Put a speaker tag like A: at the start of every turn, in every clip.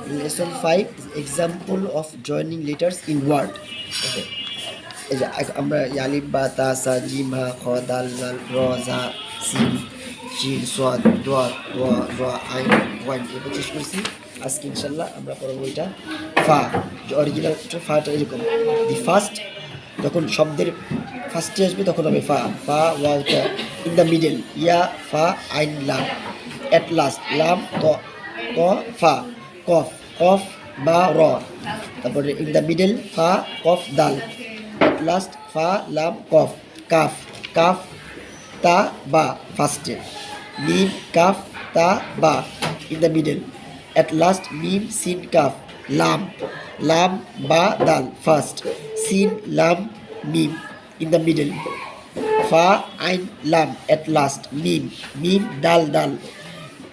A: Lesson 5 is example of joining letters in word. Okay. এই যে আমরা আলিফ বা তা সা জিম হা খ দাল লাল র জা সিন শিন সোয়াদ দোয়া ওয়া র আইন ওয়াইন এটা চেষ্টা করছি আজকে ইনশাল্লাহ আমরা পড়ব এটা ফা যে অরিজিনাল ফাটা এরকম দি ফার্স্ট যখন শব্দের ফার্স্টে আসবে তখন হবে ফা ফা ওয়াওটা ইন দ্য মিডল ইয়া ফা আইন লাম এট লাস্ট লাম ত ত ফা কফ কফ বা র তারপরে ইন দ্য মিডল ফা কফ দাল at last fa lam kaf kaf kaf ta ba first mim kaf ta ba in the middle at last mim sin kaf lam lam ba dal first sin lam mim in the middle fa ain lam at last mim mim dal dal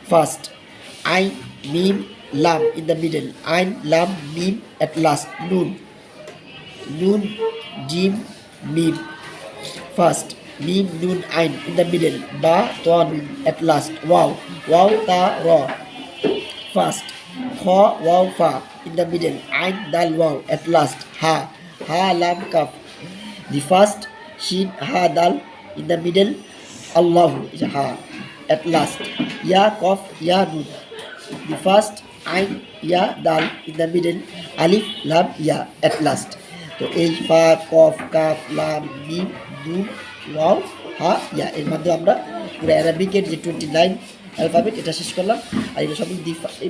A: first ain mim lam in the middle ain lam mim at last nun nun jim mim first mim nun ain in the middle ba ta nun at last wow wow ta ra first kha wow fa in the middle ain dal wow at last ha ha lam kaf the first shin ha dal in the middle allah is ha at last ya kaf ya nun the first ain ya dal in the middle alif lam ya at last তো এই ফা কফ calf লাম মিম নুন wow হা ইয়া এর মাধ্যমে আমরা পুরো অ্যারাবিকের যে 29 অ্যালফাবেট এটা শেষ করলাম আর এটা সবই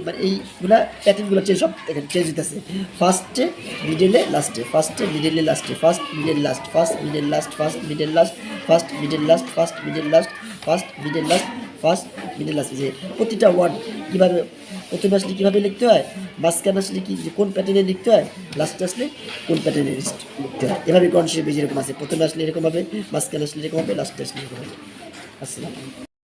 A: মানে এইগুলা প্যাটার্নগুলো চেঞ্জ সব এখানে চেঞ্জ হইতেছে ফার্স্টে মিডলে লাস্টে ফার্স্টে মিডলে লাস্টে first middle last first middle last first middle last first middle last first middle last first middle last first middle last যে প্রতিটা ওয়ার্ড কীভাবে প্রথমে আসলে কীভাবে লিখতে হয় মাঝখানে আসলে কি যে কোন প্যাটার্নে লিখতে হয় লাস্টে আসলে কোন প্যাটার্নে লিখতে হয় এভাবে কনসেপ্ট যেরকম আছে প্রথমে আসলে এরকম হবে মাঝখানে আসলে এরকম হবে লাস্টে আসলে এরকম হবে আসসালাম